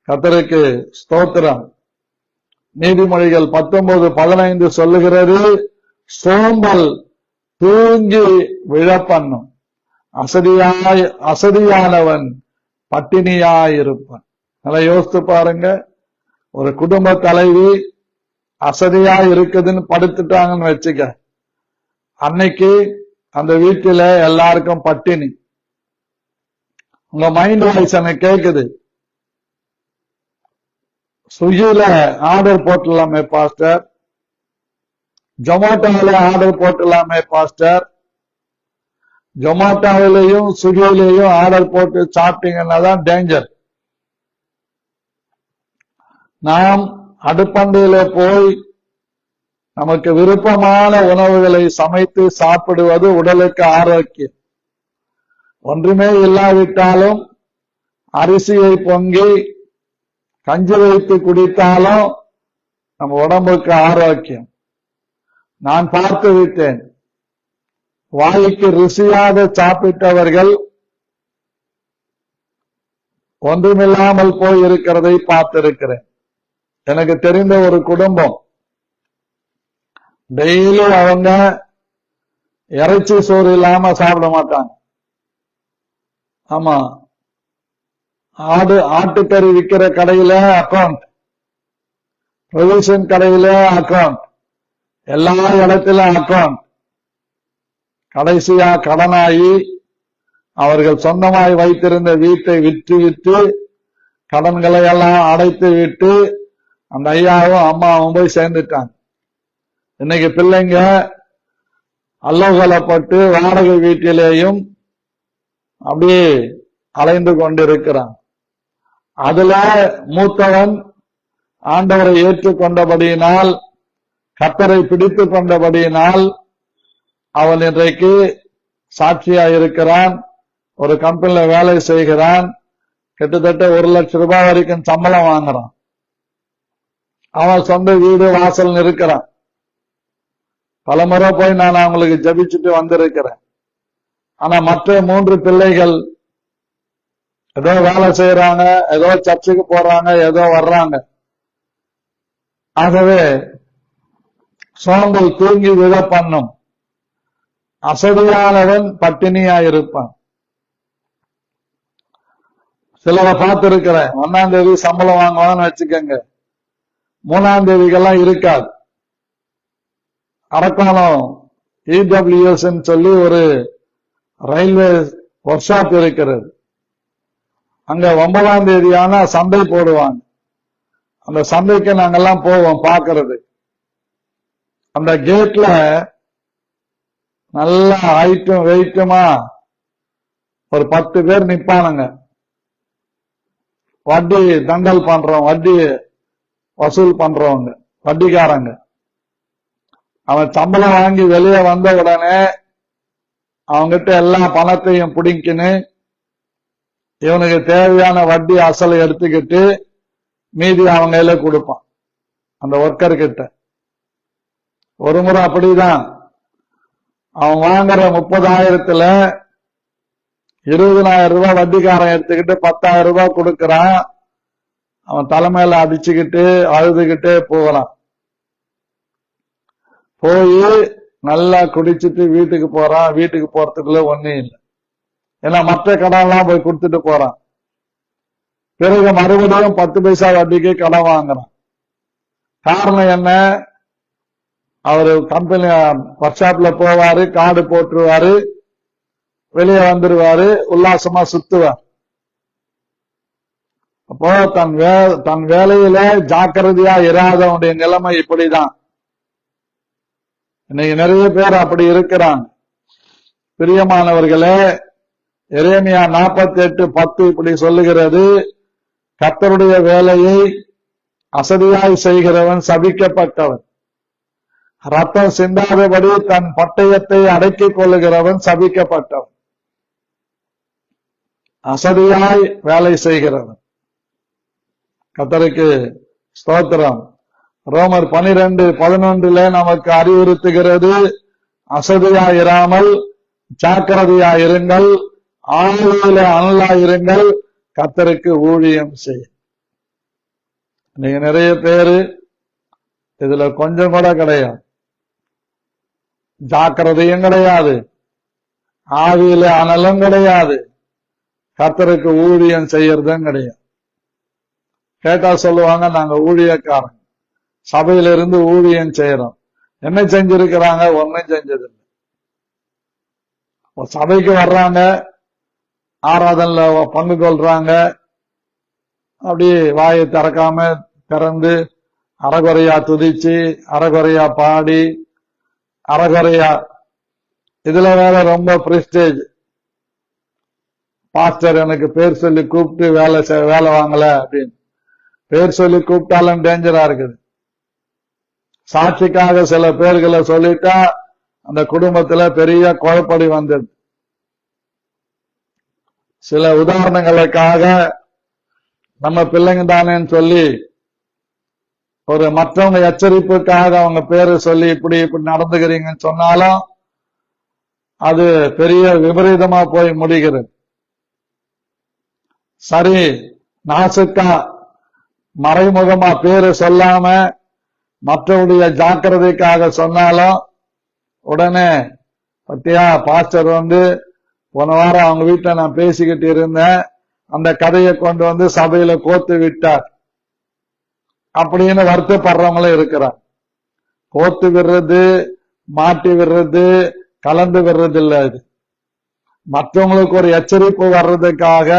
கர்த்தருக்கு ஸ்தோத்திரம். நீதிமொழிகள் 19:15 சொல்லுகிறது, சோம்பல் தூங்கி விழப்பண்ணும், அசதியானவன் பட்டினியாயிருப்பான். நல்லா யோசித்து பாருங்க. ஒரு குடும்ப தலைவி அசதியா இருக்குதுன்னு படுத்துட்டாங்கன்னு வச்சுக்க, அன்னைக்கு அந்த வீட்டுல எல்லாருக்கும் பட்டினி. உங்க மைண்ட் வாய்ஸ் எனக்கு கேக்குது, ஸ்விக்கில ஆர்டர் போட்டுடலாமே பாஸ்டர், ஜொமேட்டோல ஆர்டர் போட்டுடலாமே பாஸ்டர். ஜொமேட்டோவிலையும் ஸ்விக்கிலையும் ஆர்டர் போட்டு சாப்பிட்டீங்கன்னா தான் டேஞ்சர். நாம் அடுப்பண்டையில போய் நமக்கு விருப்பமான உணவுகளை சமைத்து சாப்பிடுவது உடலுக்கு ஆரோக்கியம். ஒன்றுமே இல்லாவிட்டாலும் அரிசியை பொங்கி கஞ்சி வைத்து குடித்தாலும் நம்ம உடம்புக்கு ஆரோக்கியம். நான் பார்த்து விட்டேன், வாய்க்கு ருசியாக சாப்பிட்டவர்கள் ஒன்றுமில்லாமல் போய் இருக்கிறதை பார்த்திருக்கிறேன். எனக்கு தெரிந்த ஒரு குடும்பம், டெய்லி அவங்க இறைச்சி சோறு இல்லாம சாப்பிட மாட்டாங்க. ஆமா, ஆட்டுக்கறி விற்கிற கடையில அக்கௌண்ட், ப்ரொவிஷன் கடையில அக்கௌண்ட், எல்லா இடத்திலும் அக்கௌண்ட். கடைசியா கடனாகி அவர்கள் சொந்தமாய் வைத்திருந்த வீட்டை விற்று கடன்களை எல்லாம் அடைத்து விட்டு அந்த ஐயாவும் அம்மாவும் போய் சேர்ந்துட்டாங்க. இன்னைக்கு பிள்ளைங்க அல்லோகலப்பட்டு வாடகை வீட்டிலேயும் அப்படியே அலைந்து கொண்டிருக்கிறான். அதுல மூத்தவன் ஆண்டவரை ஏற்றுக்கொண்டபடியினால், கர்த்தரை பிடித்து கொண்டபடியினால் அவன் இன்றைக்கு சாட்சியா இருக்கிறான். ஒரு கம்பெனில வேலை செய்கிறான். கிட்டத்தட்ட 1 லட்சம் ரூபாய் வரைக்கும் சம்பளம் வாங்குறான். அவன் சொந்த வீடு வாசல் இருக்கிறான். பலமுறை போய் நான் அவங்களுக்கு ஜபிச்சுட்டு வந்திருக்கிறேன். ஆனா மற்ற 3 பிள்ளைகள் ஏதோ வேலை செய்யறாங்க, ஏதோ சர்ச்சுக்கு போறாங்க, ஏதோ வர்றாங்க. ஆகவே சோம்பல் தூங்கி விழ பண்ணும், அசதியானவன் பட்டினியாயிருப்பான். சிலரை பார்த்திருக்கிறேன், 1ஆம் தேதி சம்பளம் வாங்குவான்னு வச்சுக்கோங்க, 3ஆம் தேதிக்கெல்லாம் இருக்காது. அரக்கோணம் EWS சொல்லி ஒரு ரயில்வே ஒர்க் ஷாப் இருக்கிறது. அங்க 9ஆம் தேதியான சந்தை போடுவாங்க. அந்த சந்தைக்கு நாங்கெல்லாம் போவோம் பார்க்கறது. அந்த கேட்ல நல்ல ஹைட்டும் வெயிட்டுமா ஒரு 10 பேர் நிப்பானுங்க. வட்டி தண்டல் பண்றோம், வட்டி வசூல் பண்றவங்க, வட்டிக்காரங்க. அவன் சம்பளம் வாங்கி வெளியே வந்த உடனே அவங்கிட்ட எல்லா பணத்தையும் பிடிக்கின்னு இவனுக்கு தேவையான வட்டி அசலை எடுத்துக்கிட்டு மீதி அவங்க கையில கொடுப்பான் அந்த ஒர்க்கர் கிட்ட. ஒரு முறை அப்படிதான் அவன் வாங்குற 30,000த்துல 20,000 ரூபாய் வட்டிக்காரன் எடுத்துக்கிட்டு 10,000 ரூபாய் கொடுக்கறான். அவன் தலைமையில அடிச்சுக்கிட்டு அழுதுகிட்டே போகிறான். போய் நல்லா குடிச்சிட்டு வீட்டுக்கு போறான். வீட்டுக்கு போறதுக்குள்ள ஒண்ணும் இல்லை, ஏன்னா மற்ற கடன்லாம் போய் கொடுத்துட்டு போறான். பிறகு மறுபடியும் 10 பைசா வட்டிக்கு கடன் வாங்குறான். காரணம் என்ன? அவரு கம்பெனி ஒர்க் ஷாப்ல போவாரு, கார்டு போட்டுருவாரு, வெளியே வந்துருவாரு, உல்லாசமா சுத்துவார். அப்போ தன் வேலையில ஜாக்கிரதையா இராதவனுடைய நிலைமை இப்படிதான். இன்னைக்கு நிறைய பேர் அப்படி இருக்கிறாங்க. பிரியமானவர்களே, எரேமியா 48:10 இப்படி சொல்லுகிறது, கர்த்தருடைய வேலையை அசதியாய் செய்கிறவன் சபிக்கப்பட்டவன், ரத்தம் சிந்தாதபடி தன் பட்டயத்தை அடக்கிக் கொள்ளுகிறவன் சபிக்கப்பட்டவன். அசதியாய் வேலை செய்கிறவன். கர்த்தருக்கு ஸ்தோத்திரம். ரோமர் 12:11 நமக்கு அறிவுறுத்துகிறது, அசதியாயிராமல் ஜாக்கிரதையாயிருங்கள், ஆளுகையில அனலாயிருங்கள், கர்த்தருக்கு ஊழியம் செய்ய. நீங்க நிறைய பேரு இதுல கொஞ்சம் கூட கிடையாது, ஜாக்கிரதையும் கிடையாது, ஆவியில அனலும் கிடையாது, கர்த்தருக்கு ஊழியம் செய்யறதும் கிடையாது. கேட்டா சொல்லுவாங்க, நாங்க ஊழியக்காரங்க, சபையிலிருந்து ஊழியம் செய்யறோம். என்ன செஞ்சிருக்கிறாங்க? ஒன்னும் செஞ்சதில்லை. சபைக்கு வர்றாங்க, ஆராதனைல பங்கு கொள்றாங்க, அப்படியே வாயை திறக்காம திறந்து அறகுறையா துதிச்சு, அறகுறையா பாடி, அறகுறையா, இதுல வேற ரொம்ப பிரெஸ்டேஜ். பாஸ்டர் எனக்கு பேர் சொல்லி கூப்பிட்டு வேலை வாங்கல அப்படின்னு. பேர் சொல்லி கூப்பிட்டாலும் டேஞ்சரா இருக்குது. சாட்சிக்காக சில பேர்களை சொல்லிட்டா அந்த குடும்பத்துல பெரிய குழப்படி வந்தது. சில உதாரணங்களுக்காக நம்ம பிள்ளைங்க தானேன்னு சொல்லி ஒரு மற்றவங்க எச்சரிப்புக்காக அவங்க பேரை சொல்லி இப்படி நடந்துக்கிறீங்கன்னு சொன்னாலும் அது பெரிய விபரீதமா போய் முடிகிறது. சரி, நாசுக்கா மறைமுகமா பேரு சொல்லாம மற்றவருடைய ஜாக்கிரதைக்காக சொன்னாலும் உடனே, பத்தியா பாஸ்டர் போன வாரம் அவங்க வீட்டுல நான் பேசிக்கிட்டு இருந்தேன், அந்த கதையை கொண்டு சபையில கோத்து விட்டார் அப்படின்னு வருத்தப்படுறவங்களும் இருக்கிறார். கோத்து விடுறது, மாட்டி விடுறது, கலந்து விடுறது இல்ல. இது மற்றவங்களுக்கு ஒரு எச்சரிப்பு வர்றதுக்காக,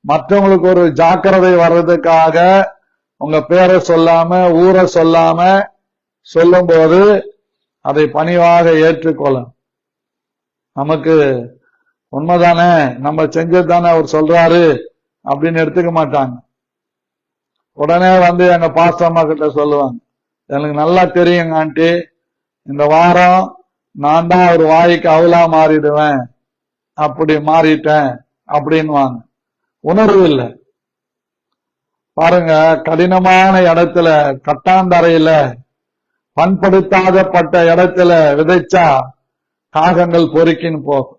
மற்றவங்களுக்கு ஒரு ஜாக்கிரதை வர்றதுக்காக உங்க பேரை சொல்லாம ஊரை சொல்லாம சொல்லும் போது அதை பணிவாக ஏற்றுக்கொள்ளும். நமக்கு உண்மைதானே, நம்ம செஞ்சதுதானே அவர் சொல்றாரு அப்படின்னு எடுத்துக்க மாட்டாங்க. உடனே எங்க பாஸ்டர் அம்மா கிட்ட சொல்லுவாங்க, எனக்கு நல்லா தெரியுங்க ஆண்டி, இந்த வாரம் நான் தான் ஒரு வாய்க்கு அவலா மாறிடுவேன், அப்படி மாறிட்டேன் அப்படின்வாங்க. உணர்வு இல்லை பாருங்க. கடினமான இடத்துல, கட்டாந்தரையில, பண்படுத்தாதப்பட்ட இடத்துல விதைச்சா காகங்கள் பொறுக்கின்னு போகும்.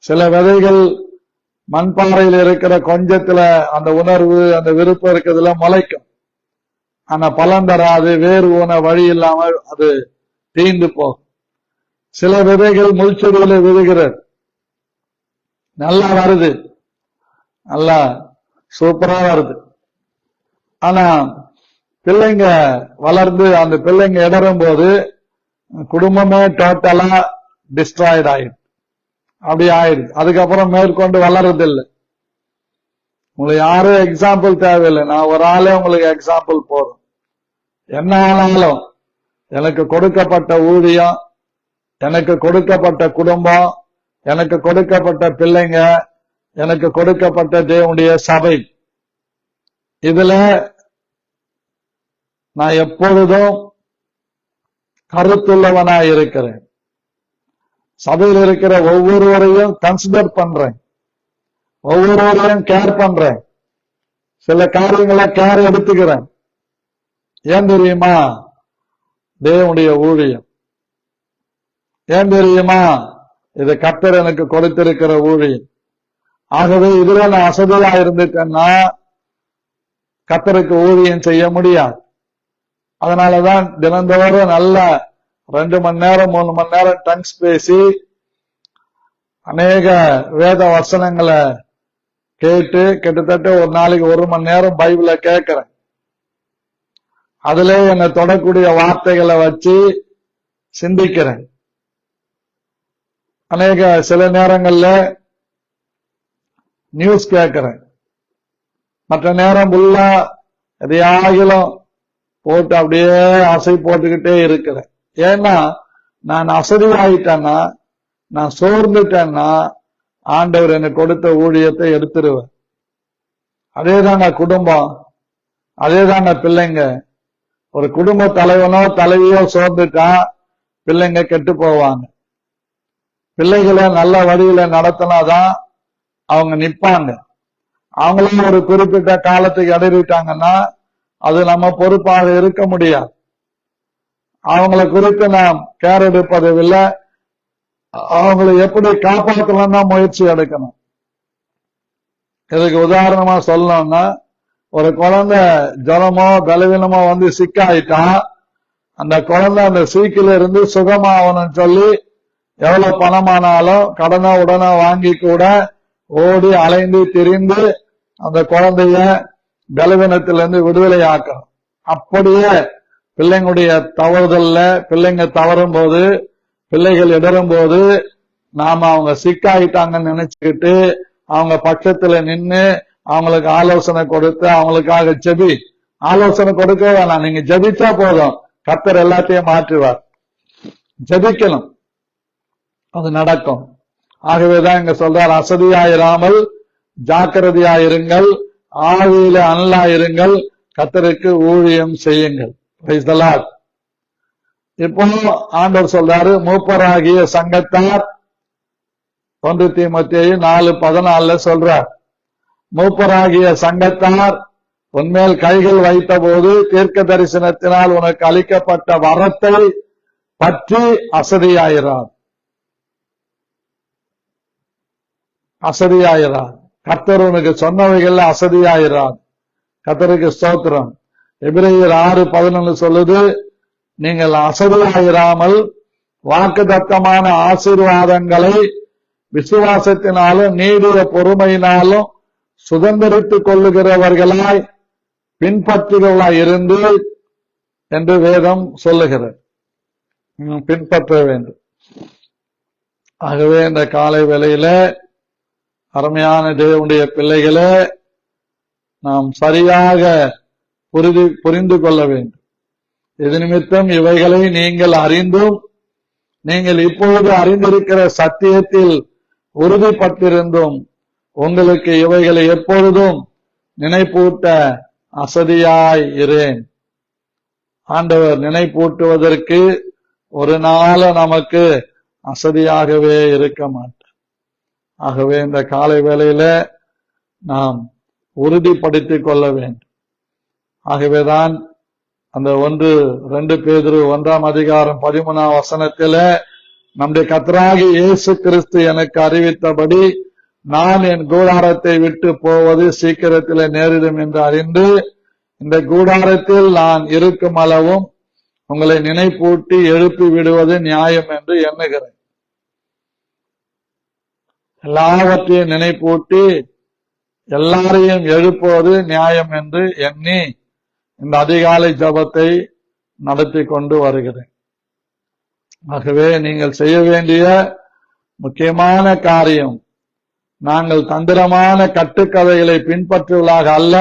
சில விதைகள் மண்பாறையில் இருக்கிற கொஞ்சத்துல அந்த உணர்வு, அந்த விருப்பம் இருக்கிறதுல முளைக்கும், ஆனா பலன் தராது, வேறு ஊன வழி இல்லாம அது தீந்து போகும். சில விதைகள் முள்செடியில விழுகிறது, நல்லா வருது, நல்லா சூப்பரா வருது, ஆனா பிள்ளைங்க வளர்ந்து அந்த பிள்ளைங்க இடரும் போது குடும்பமே டோட்டலா டிஸ்ட்ராய்ட் ஆயிடுது. அப்படி ஆயிடுது. அதுக்கப்புறம் மேற்கொண்டு வளர்றதில்லை. உங்களுக்கு யாரும் எக்ஸாம்பிள் தேவையில்லை, நான் ஒரு ஆளே உங்களுக்கு எக்ஸாம்பிள் போதும். என்ன ஆனாலும் எனக்கு கொடுக்கப்பட்ட ஊழியம், எனக்கு கொடுக்கப்பட்ட குடும்பம், எனக்கு கொடுக்கப்பட்ட பிள்ளைங்க, எனக்கு கொடுக்கப்பட்ட தேவனுடைய சபை, இதுல நான் எப்பொழுதும் கருத்துள்ளவனாய் இருக்கிறேன். சபையில் இருக்கிற ஒவ்வொருவரையும் கன்சிடர் பண்றேன். ஒவ்வொருவரையும் கேர் பண்றேன், சில காரியங்களை கேர் எடுத்துக்கிறேன். ஏன் தெரியுமா? தேவனுடைய ஊழியம். ஏன் தெரியுமா? இது கர்த்தர் எனக்கு கொடுத்திருக்கிற ஊழியம். ஆகவே இதுல நான் அசதியா இருந்துட்டேன்னா கர்த்தருக்கு ஊழியம் செய்ய முடியாது. அதனாலதான் தினந்தோறும் நல்ல 2 மணி நேரம் 3 மணி நேரம் டங்ஸ் பேசி அநேக வேத வசனங்களை கேட்டு கிட்டத்தட்ட ஒரு நாளைக்கு 1 மணி நேரம் பைபிளை கேட்கிறேன். அதுல என்னை தொடக்கூடிய வார்த்தைகளை வச்சு சிந்திக்கிறேன். சில நேரங்கள்ல நியூஸ் கேட்கிறேன். மற்ற நேரம் ஃபுல்லா எதையாகிலும் போட்டு அப்படியே அசை போட்டுக்கிட்டே இருக்கிறேன். ஏன்னா நான் அசதியாயிட்டேன்னா, நான் சோர்ந்துட்டேன்னா ஆண்டவர் எனக்கு கொடுத்த ஊழியத்தை எடுத்துருவேன். அதேதாங்க குடும்பம், அதேதாங்க பிள்ளைங்க. ஒரு குடும்ப தலைவனோ தலைவியோ சோர்ந்துட்டா பிள்ளைங்க கெட்டு போவாங்க. பிள்ளைகளை நல்ல வழியில நடத்தினாதான் அவங்க நிப்பாங்க. அவங்களும் ஒரு குறிப்பிட்ட காலத்துக்கு இடையிட்டாங்கன்னா அது நம்ம பொறுப்பாக இருக்க முடியாது. அவங்களை குறித்து நாம் கேர் எடுப்பதில்லை. அவங்களை எப்படி காப்பாற்றலாம் தான் முயற்சி எடுக்கணும். இதுக்கு உதாரணமா சொல்லணும்னா, ஒரு குழந்தை ஜலமோ பலவீனமோ வந்து சிக்காயிட்டா அந்த குழந்தை அந்த சீக்கில இருந்து சுகமாகணும்னு சொல்லி எவ்வளவு பணமானாலும் கடனை உடனே வாங்கி கூட ஓடி அலைந்து திரிந்து அந்த குழந்தைய பலவீனத்திலிருந்து விடுதலை ஆக்கணும். அப்படியே பிள்ளைங்களுடைய தவறுதல்ல பிள்ளைங்க தவறும் போது, பிள்ளைகள் இடரும் போது நாம அவங்க சிக்காயிட்டாங்கன்னு நினைச்சுக்கிட்டு அவங்க பட்சத்துல நின்று அவங்களுக்கு ஆலோசனை கொடுத்து அவங்களுக்காக ஜெபி. ஆலோசனை கொடுக்க வேணாம், நீங்க ஜெபிச்சா போதும், கர்த்தர் எல்லாத்தையும் மாற்றுவார். ஜெபிக்கணும், அது நடக்கும். ஆகவேதான் இங்க சொல்றார், அசதியாயிராமல் ஜாக்கிரதையாயிருங்கள், ஆவியில அனலாயிருங்கள், கர்த்தருக்கு ஊழியம் செய்யுங்கள். Praise the Lord. இப்போ ஆண்டவர் சொல்றாரு, மூப்பராகிய சங்கத்தார் 1 தீமோத்தேயு 4:14 சொல்றார், மூப்பராகிய சங்கத்தார் உன்மேல் கைகள் வைத்த போது தீர்க்க தரிசனத்தினால் உனக்கு அளிக்கப்பட்ட வரத்தை பற்றி அசதியாயிரார். அசதியாயிரார். கர்த்தர் உனக்கு சொன்னவைகள் அசதியாயிரார். கர்த்தருக்கு ஸ்தோத்திரம். எபிரேயர் 6:11 சொல்லுது, நீங்கள் அசதியாயிராமல் வாக்குத்தத்தமான ஆசீர்வாதங்களை விசுவாசத்தினாலும் நீடிய பொறுமையினாலும் சுதந்திரித்துக் கொள்ளுகிறவர்களாய் பின்பற்றுகளாய் இருந்து என்று வேதம் சொல்லுகிறது. பின்பற்ற வேண்டும். ஆகவே இந்த காலை வேளையில அருமையான தேவனுடைய பிள்ளைகளே, நாம் சரியாக புரிந்து கொள்ள வேண்டும். இது நிமித்தம் இவைகளை நீங்கள் அறிந்தும் நீங்கள் இப்பொழுது அறிந்திருக்கிற சத்தியத்தில் உறுதிப்பட்டிருந்தும் உங்களுக்கு இவைகளை எப்பொழுதும் நினைப்பூட்ட அசதியாய் இரேன். ஆண்டவர் நினைப்பூட்டுவதற்கு ஒரு நாள் நமக்கு அசதியாகவே இருக்க மாட்டார். ஆகவே இந்த காலை வேளையில நாம் உறுதிப்படுத்திக் கொள்ள வேண்டும். ஆகவேதான் அந்த 1-2 பேதுரு 1:13 நம்முடைய கர்த்தராகிய இயேசு கிறிஸ்து எனக்கு அறிவித்தபடி நான் என் கூடாரத்தை விட்டு போவது சீக்கிரத்தில் நேரிடும் என்று அறிந்து இந்த கூடாரத்தில் நான் இருக்கும் அளவும் உங்களை நினைப்பூட்டி எழுப்பி விடுவது நியாயம் என்று எண்ணுகிறேன். எல்லாவற்றையும் நினைப்பூட்டி எல்லாரையும் எழுப்புவது நியாயம் என்று எண்ணி இந்த அதிகாலை ஜபத்தை நடத்தி கொண்டு வருகிறேன். ஆகவே நீங்கள் செய்ய வேண்டிய முக்கியமான காரியம், நாங்கள் தந்திரமான கட்டுக்கதைகளை பின்பற்றுவதாக அல்ல,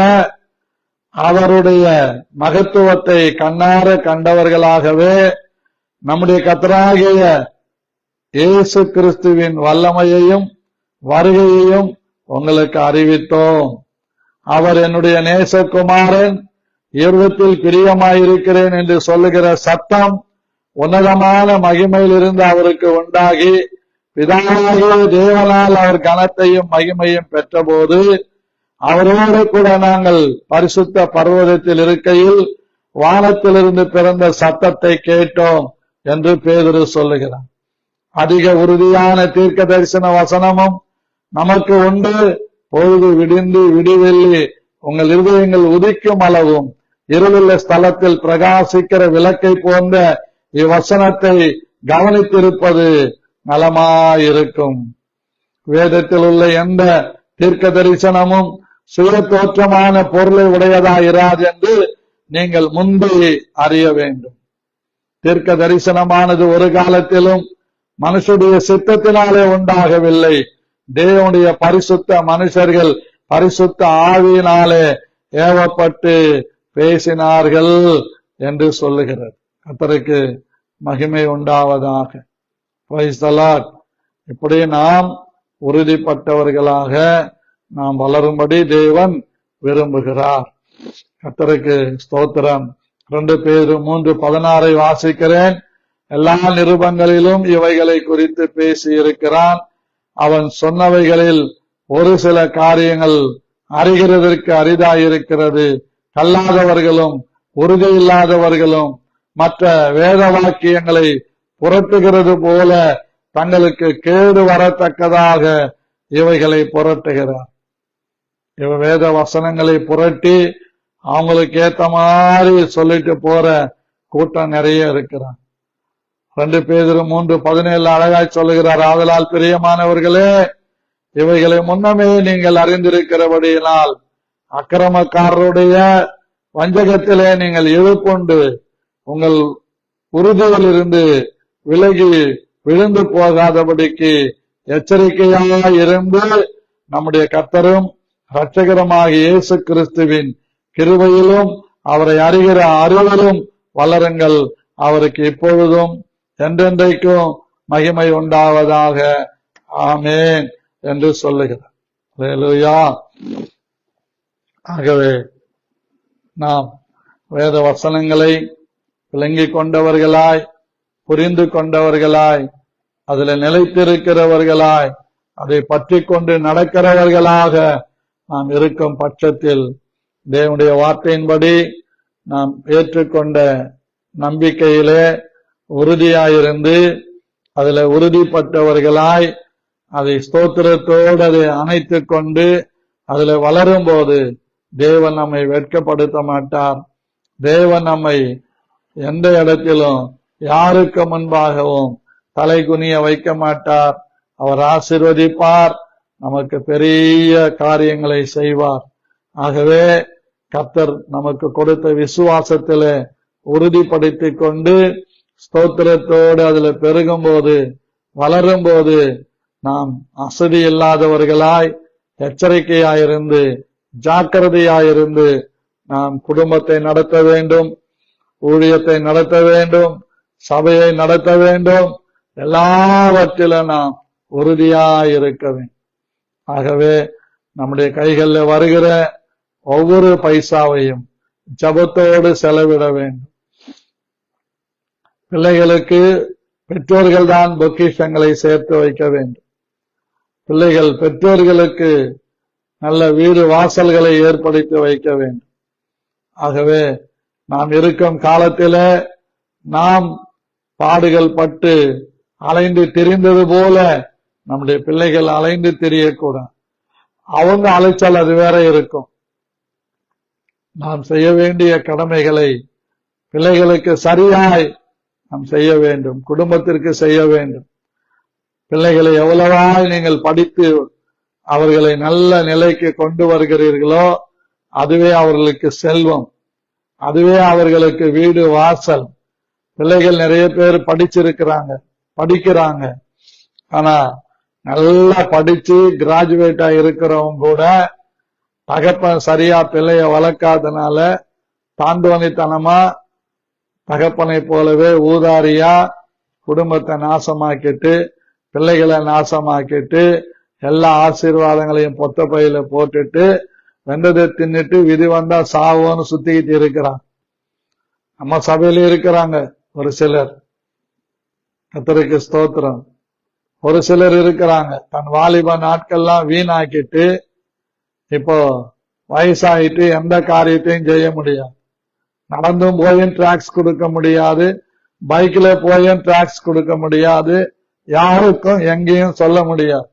அவருடைய மகத்துவத்தை கண்ணார கண்டவர்களாகவே நம்முடைய கர்த்தராகிய இயேசு கிறிஸ்துவின் வல்லமையையும் வருகையையும் உங்களுக்கு அறிவித்தோம். அவர் என்னுடைய நேசகுமாரன், இருவத்தில் பிரியமாயிருக்கிறேன் என்று சொல்லுகிற சத்தம் உன்னதமான மகிமையிலிருந்து அவருக்கு உண்டாகி பிதாவாகிய தேவனால் அவர் கனத்தையும் மகிமையும் பெற்ற போது அவரோடு கூட நாங்கள் பரிசுத்த பர்வதத்தில் இருக்கையில் வானத்திலிருந்து பிறந்த சத்தத்தை கேட்டோம் என்று பேதுரு சொல்லுகிறார். அதிக உறுதியான தீர்க்க தரிசன வசனமும் நமக்கு உண்டு. பொழுது விடிந்து விடிவெள்ளி உங்கள் இருதயங்கள் உதிக்கும் அளவும் இருளுள்ள ஸ்தலத்தில் பிரகாசிக்கிற விளக்கை போன்ற இவ்வசனத்தை கவனித்திருப்பது நலமாயிருக்கும். வேதத்தில் உள்ள எந்த தீர்க்க தரிசனமும் சுய தோற்றமான பொருளை உடையதாயிராது என்று நீங்கள் முன்பே அறிய வேண்டும். தீர்க்க தரிசனமானது ஒரு காலத்திலும் மனுஷனுடைய சித்தத்தினாலே உண்டாகவில்லை. தேவனுடைய பரிசுத்த மனுஷர்கள் பரிசுத்த ஆவியினாலே ஏவப்பட்டு பேசினார்கள் என்று சொல்லுகிறது. கர்த்தருக்கு மகிமை உண்டாவதாக. Praise the Lord. இப்படி நாம் உறுதிப்பட்டவர்களாக நாம் வளரும்படி தேவன் விரும்புகிறார். கர்த்தருக்கு ஸ்தோத்திரம். 2 பேதுரு 3:16 வாசிக்கிறேன். எல்லா நிருபங்களிலும் இவைகளை குறித்து பேசி இருக்கிறான். அவன் சொன்னவைகளில் ஒரு சில காரியங்கள் அறிகிறதற்கு அரிதாயிருக்கிறது. கல்லாதவர்களும் உறுதியில்லாதவர்களும் மற்ற வேத வாக்கியங்களை புரட்டுகிறது போல தங்களுக்கு கேடு வரத்தக்கதாக இவைகளை புரட்டுகிறார். இவ வேத வசனங்களை புரட்டி அவங்களுக்கு ஏத்த மாதிரி சொல்லிட்டு போற கூட்டம் நிறைய இருக்கிறான். 2 பேதுரு 3:17 அழகாய் சொல்லுகிறார். ஆதலால் பிரியமானவர்களே, இவைகளை முன்னமே நீங்கள் அறிந்திருக்கிறபடியினால் அக்கிரமக்காரருடைய வஞ்சகத்திலே நீங்கள் இழுப்புண்டு உங்கள் உறுதியில் இருந்து விலகி விழுந்து போகாதபடிக்கு எச்சரிக்கையாய் இருந்து நம்முடைய கர்த்தரும் இரட்சகருமாகிய இயேசு கிறிஸ்துவின் கிருபையிலும் அவரை அறிகிற அறிவிலும் வளருங்கள். அவருக்கு இப்பொழுதும் என்றென்றைக்கும் மகிமை உண்டாவதாக. ஆமென் என்று சொல்லுகிறார். அல்லேலூயா. ஆகவே நாம் வேத வசனங்களை விளங்கிக் கொண்டவர்களாய், புரிந்து கொண்டவர்களாய், அதில் நிலைத்திருக்கிறவர்களாய், அதை பற்றி கொண்டு நடக்கிறவர்களாக நாம் இருக்கும் பட்சத்தில் தேவனுடைய வார்த்தையின்படி நாம் ஏற்றுக்கொண்ட நம்பிக்கையிலே உறுதியாயிருந்து அதில் உறுதிப்பட்டவர்களாய் அதை ஸ்தோத்திரத்தோடு அதை அணைத்துக் கொண்டு அதில் வளரும் போது தேவன் நம்மை வெட்கப்படுத்த மாட்டார். தேவன் நம்மை எந்த இடத்திலும் யாருக்கு முன்பாகவும் தலை குனிய வைக்க மாட்டார். அவர் ஆசீர்வதிப்பார், நமக்கு பெரிய காரியங்களை செய்வார். ஆகவே கர்த்தர் நமக்கு கொடுத்த விசுவாசத்திலே உறுதிப்படுத்திக் கொண்டு ஸ்தோத்திரத்தோடு அதுல பெருகும் போது வளரும் போது நாம் அசதி இல்லாதவர்களாய் எச்சரிக்கையாயிருந்து ஜாக்கிரதையாயிருந்து நாம் குடும்பத்தை நடத்த வேண்டும், ஊழியத்தை நடத்த வேண்டும், சபையை நடத்த வேண்டும். எல்லாவற்றிலும் நாம் உறுதியாயிருக்க வேண்டும். ஆகவே நம்முடைய கைகளில் வருகிற ஒவ்வொரு பைசாவையும் ஜபத்தோடு செலவிட வேண்டும். பிள்ளைகளுக்கு பெற்றோர்கள் தான் பொக்கிஷங்களை சேர்த்து வைக்க வேண்டும். பிள்ளைகள் பெற்றோர்களுக்கு நல்ல வீடு வாசல்களை ஏற்படுத்தி வைக்க வேண்டும். ஆகவே நாம் இருக்கும் காலத்தில நாம் பாடுகள் பட்டு அலைந்து திரிந்தது போல நம்முடைய பிள்ளைகள் அலைந்து திரியக்கூடாது. அவங்க அலைச்சல் அது வேற இருக்கும். நாம் செய்ய வேண்டிய கடமைகளை பிள்ளைகளுக்கு சரியாய் நாம் செய்ய வேண்டும், குடும்பத்திற்கு செய்ய வேண்டும். பிள்ளைகளை எவ்வளவாய் நீங்கள் படித்து அவர்களை நல்ல நிலைக்கு கொண்டு வருகிறீர்களோ அதுவே அவர்களுக்கு செல்வம், அதுவே அவர்களுக்கு வீடு வாசல். பிள்ளைகள் நிறைய பேர் படிக்கிறாங்க, ஆனா நல்லா படிச்சு கிராஜுவேட்டா இருக்கிறவங்க கூட தகப்பன் சரியா பிள்ளைய வளர்க்காதனால தாண்டவனித்தனமா தகப்பனை போலவே ஊதாரியா குடும்பத்தை நாசமாக்கிட்டு பிள்ளைகளை நாசமாக்கிட்டு எல்லா ஆசீர்வாதங்களையும் பொத்த பையில போட்டுட்டு வெந்ததை தின்னுட்டு விதி வந்தா சாவோன்னு சுத்திக்கிட்டு இருக்கிறான். நம்ம சபையில இருக்கிறாங்க ஒரு சிலர். கர்த்தருக்கு ஸ்தோத்திரம். ஒரு சிலர் இருக்கிறாங்க, தன் வாலிப நாட்கள்லாம் வீணாக்கிட்டு இப்போ வயசாயிட்டு எந்த காரியத்தையும் செய்ய முடியாது. நடந்தும் போயும் டிராக்ஸ் கொடுக்க முடியாது, பைக்ல போயும் டிராக்ஸ் கொடுக்க முடியாது, யாருக்கும் எங்கேயும் சொல்ல முடியாது.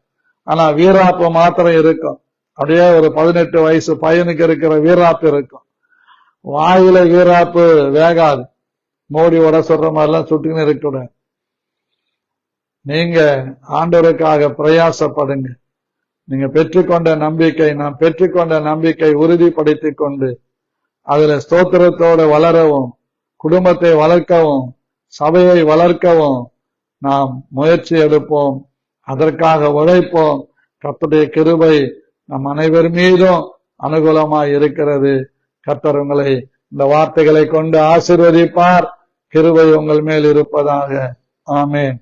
ஆனா வீராப்பு மாத்திரம் இருக்கும். அப்படியே ஒரு 18 வயசு பையனுக்கு இருக்கிற வீராப்பு இருக்கும். வாயில வீராப்பு வேகாது, மோடி வட சொல்ற மாதிரிலாம் சுட்டுன்னு இருக்கக்கூடாது. நீங்க ஆண்டவருக்காக பிரயாசப்படுங்க. நீங்க பெற்றுக்கொண்ட நம்பிக்கை, நான் பெற்றுக்கொண்ட நம்பிக்கை உறுதிப்படுத்திக் கொண்டு அதுல ஸ்தோத்திரத்தோடு வளரவும், குடும்பத்தை வளர்க்கவும், சபையை வளர்க்கவும் நாம் முயற்சி எடுப்போம். அதற்காக உழைப்போம். கர்த்தருடைய கிருபை நம் அனைவர் மீதும் அனுகூலமாய் இருக்கிறது. கர்த்தர் உங்களை இந்த வார்த்தைகளை கொண்டு ஆசீர்வதிப்பார். கிருபை உங்கள் மேல் இருப்பதாக. ஆமென்.